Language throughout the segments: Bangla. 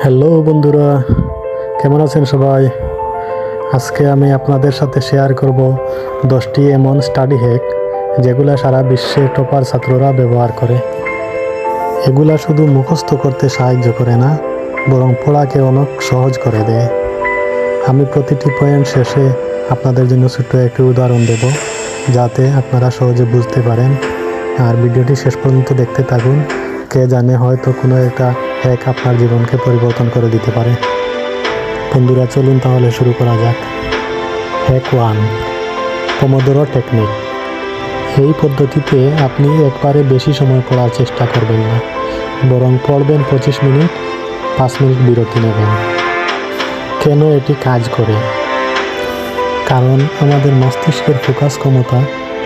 হ্যালো বন্ধুরা, কেমন আছেন সবাই? আজকে আমি আপনাদের সাথে শেয়ার করব 10টি এমন স্টাডি হ্যাক যেগুলা সারা বিশ্বে টপার ছাত্ররা ব্যবহার করে। এগুলা শুধু মুখস্থ করতে সাহায্য করে না, বরং পড়াকে অনেক সহজ করে দেয়। আমি প্রতিটি পয়েন্ট শেষে আপনাদের জন্য ছোট্ট একটি উদাহরণ দেব, যাতে আপনারা সহজে বুঝতে পারেন। আর ভিডিওটি শেষ পর্যন্ত দেখতে থাকুন, কে জানে হয়তো কোনো একটা হ্যাক আপনার জীবনকে পরিবর্তন করে দিতে পারে। বন্ধুরা, চলুন তাহলে শুরু করা যাক। Hack 1, pomodoro technique. এই পদ্ধতিতে আপনি একবারে বেশি সময় পড়ার চেষ্টা করবেন না, বরং পড়বেন 25 মিনিট, 5 মিনিট বিরতি নেবেন। কেন এটি কাজ করে? কারণ আমাদের মস্তিষ্কের ফোকাস ক্ষমতা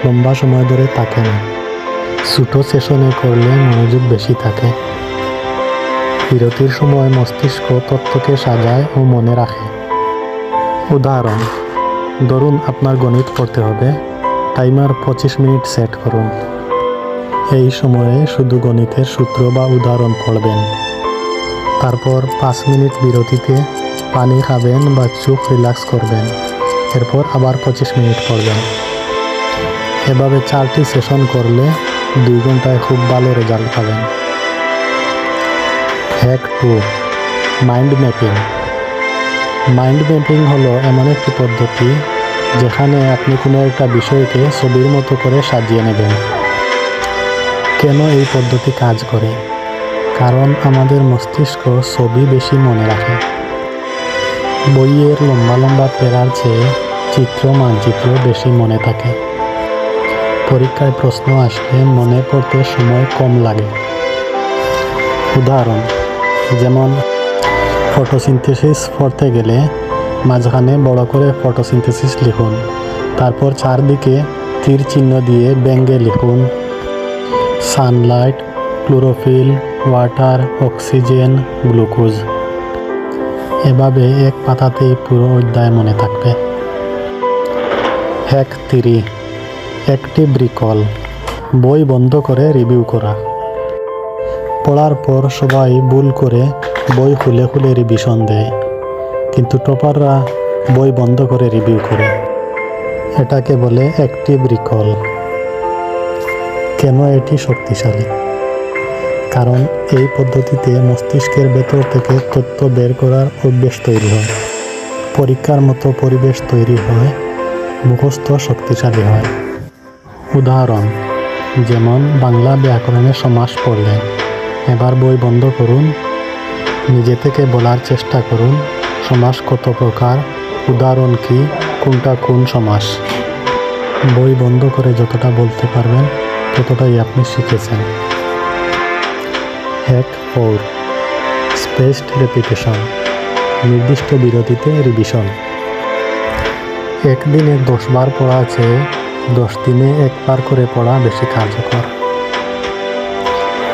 লম্বা সময় ধরে থাকে না। ছোট সেশনে করলে মনোযোগ বেশি থাকে। বিরতির সময় মস্তিষ্ক তথ্যকে সাজায় ও মনে রাখে। উদাহরণ, ধরুন আপনার গণিত পড়তে হবে, টাইমার 25 মিনিট সেট করুন। এই সময়ে শুধু গণিতের সূত্র বা উদাহরণ পড়বেন। তারপর 5 মিনিট বিরতিতে পানি খাবেন বা চোখ রিল্যাক্স করবেন। এরপর আবার 25 মিনিট পড়বেন। এভাবে 4টি সেশন করলে 2 ঘন্টায় খুব ভালো রেজাল্ট পাবেন। Hack 2, mind mapping. Mind mapping হলো এমন একটি পদ্ধতি যেখানে আপনি কোনো একটা বিষয়কে ছবির মতো করে সাজিয়ে নেবেন। কেন এই পদ্ধতি কাজ করে? কারণ আমাদের মস্তিষ্ক ছবি বেশি মনে রাখে। বইয়ের লম্বা লম্বা প্যারার চেয়ে মানচিত্র বেশি মনে থাকে। পরীক্ষায় প্রশ্ন আসলে মনে পড়তে সময় কম লাগে। উদাহরণ, যেমন ফটোসিনথেসিস পড়তে গেলে মাঝখানে বড় করে ফটোসিনথেসিস লিখুন, তারপর চারদিকে তীর চিহ্ন দিয়ে ব্যঙ্গে লিখুন Sunlight, chlorophyll, water, oxygen, glucose. এভাবে এক পাতাতেই পুরো অধ্যায় মনে থাকবে। Hack 3, active recall. বই বন্ধ করে রিভিউ করা। পড়ার পর সবাই ভুল করে বই খুলে খুলে রিভিশন দেয়, কিন্তু টপাররা বই বন্ধ করে রিভিউ করে। এটাকে বলে অ্যাক্টিভ রিকল। কেন এটি শক্তিশালী? কারণ এই পদ্ধতিতে মস্তিষ্কের ভেতর থেকে তথ্য বের করার অভ্যাস তৈরি হয়। পরীক্ষার মতো পরিবেশ তৈরি হয়, মুখস্থ শক্তিশালী হয়। উদাহরণ, যেমন বাংলা ব্যাকরণের সমাস পড়লেন, এবার বই বন্ধ করুন, নিজে থেকে বলার চেষ্টা করুন সমাস কত প্রকার, উদাহরণ কি, কোনটা কোন সমাস। বই বন্ধ করে যতটা বলতে পারবেন ততটাই আপনি শিখেছেন। Hack 4, spaced repetition. নির্দিষ্ট বিরতিতে রিভিশন। একদিনে 10 বার পড়া চেয়ে 10 দিনে 1 বার করে পড়া বেশি কার্যকর।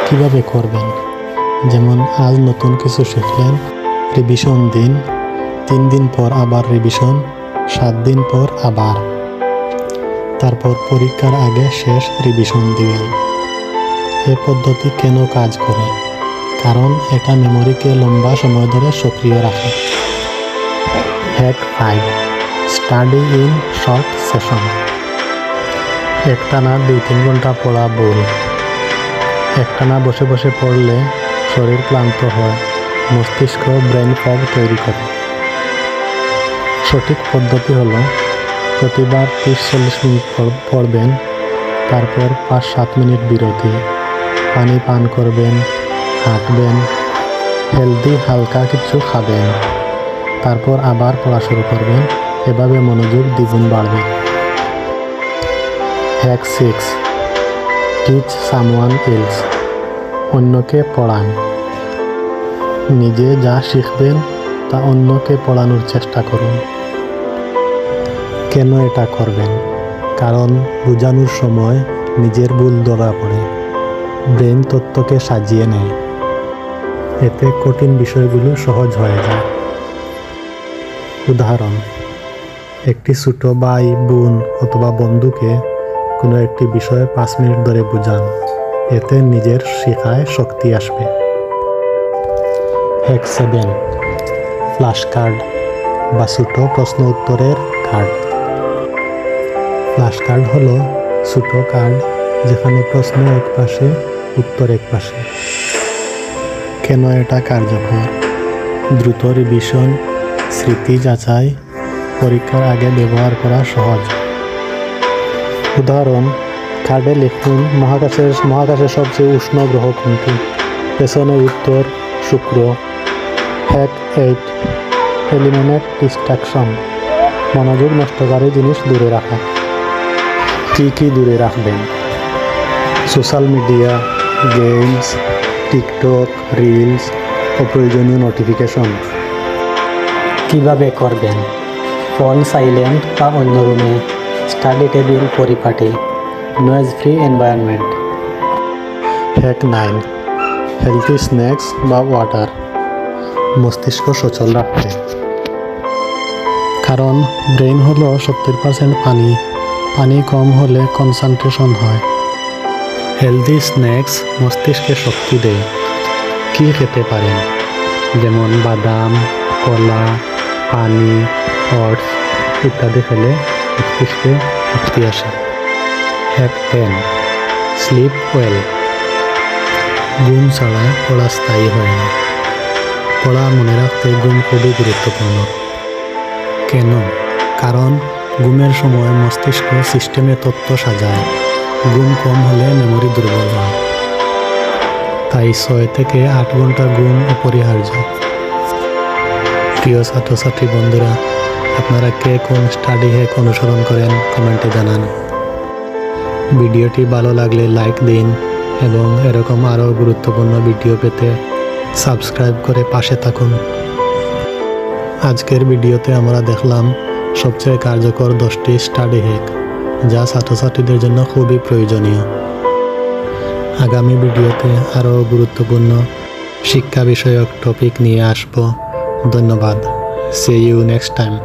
কিভাবে করবেন? যেমন আজ নতুন কিছু শিখলেন, রিভিশন দিন, 3 দিন পর আবার রিভিশন, 7 দিন পর আবার। তারপর পরীক্ষার আগে শেষ রিভিশন দিবেন। এই পদ্ধতি কেন কাজ করে? কারণ এটা মেমোরিকে লম্বা সময় ধরে সক্রিয় রাখে। Hack 5, study in short session. একটানা 2-3 ঘন্টা পড়া ভুল। একটানা বসে বসে পড়লে শরীর ক্লান্ত হয়, মস্তিষ্ক ব্রেন ফগ তৈরি করে। সঠিক পদ্ধতি হলো প্রতিবার 30-40 মিনিট পড়বেন, তারপর 5-7 মিনিট বিরতি, পানি পান করবেন, হাঁটবেন, হেলদি হালকা কিছু খাবেন, তারপর আবার পড়া শুরু করবেন। এভাবে মনোযোগ দ্বিগুণ বাড়বে। Hack 6, teach someone else. অন্যকে পড়ান। নিজে যা শিখবেন তা অন্যকে পড়ানোর চেষ্টা করুন। কেন এটা করবেন? কারণ বোঝানোর সময় নিজের ভুল ধরা পড়ে, ব্রেন তথ্যকে সাজিয়ে নেয়। এতে কঠিন বিষয়গুলো সহজ হয়ে যায়। উদাহরণ, একটি ছোট ভাই, বোন অথবা বন্ধুকে কোনো একটি বিষয়ে 5 মিনিট ধরে বোঝান। এতে নিজের শেখায় শক্তি আসবে। হ্যাক 7 ফ্ল্যাশ কার্ড বা ছোট প্রশ্ন উত্তরের কার্ড। ফ্ল্যাশ কার্ড হলো ছোট কার্ড যেখানে প্রশ্ন এক পাশে উত্তর এক পাশে। কেন এটা কার্যকর? দ্রুত রিভিশন, স্মৃতি যাচাই, পরীক্ষার আগে ব্যবহার করা সহজ। উদাহরণ, কার্ডে লিখুন মহাকাশের সবচেয়ে উষ্ণ গ্রহ কোনটি? পেছনে উত্তর শুক্র। হ্যাক 8 এলিমিনেট ডিস্ট্রাকশন, মনোযোগ নষ্টকারী জিনিস দূরে রাখা। কি দূরে রাখবেন? Social media, games, TikTok, reels, অপ্রয়োজনীয় নোটিফিকেশন। কিভাবে করবেন? ফোন সাইলেন্ট বা অন্য রুমে, স্টাডি টেবিল পরিপাটি, noise free environment. Hack 9 healthy snacks বা ওয়াটার, মস্তিষ্ক সচল রাখতে। কারণ ব্রেন হলো 70% পানি, পানি কম হলে কনসেন্ট্রেশন হয়। হেলদি স্ন্যাক্স মস্তিষ্কে শক্তি দেয়। কি খেতে পারেন? যেমন বাদাম, কলা, পানি, ওটস ইত্যাদি খেলে মস্তিষ্কে শক্তি আসে। হ্যাক 10 স্লিপ ওয়েল, ঘুম ছাড়া পড়া স্থায়ী হয় না। পড়া মনে রাখতে ঘুম খুবই গুরুত্বপূর্ণ। কেন? কারণ ঘুমের সময় মস্তিষ্ক সিস্টেমে তথ্য সাজায়। ঘুম কম হলে মেমোরি দুর্বল হয়। তাই 6 থেকে 8 ঘন্টা ঘুম অপরিহার্য। প্রিয় ছাত্রছাত্রী বন্ধুরা, আপনারা কে কোন স্টাডি হ্যাক অনুসরণ করেন কমেন্টে জানান। ভিডিওটি ভালো লাগলে লাইক দিন এবং এরকম আরও গুরুত্বপূর্ণ ভিডিও পেতে সাবস্ক্রাইব করে পাশে থাকুন। আজকের ভিডিওতে আমরা দেখলাম সবচেয়ে কার্যকর 10টি স্টাডি হ্যাক, যা ছাত্রছাত্রীদের জন্য খুবই প্রয়োজনীয়। আগামী ভিডিওতে আরও গুরুত্বপূর্ণ শিক্ষা বিষয়ক টপিক নিয়ে আসব। ধন্যবাদ। See you next time.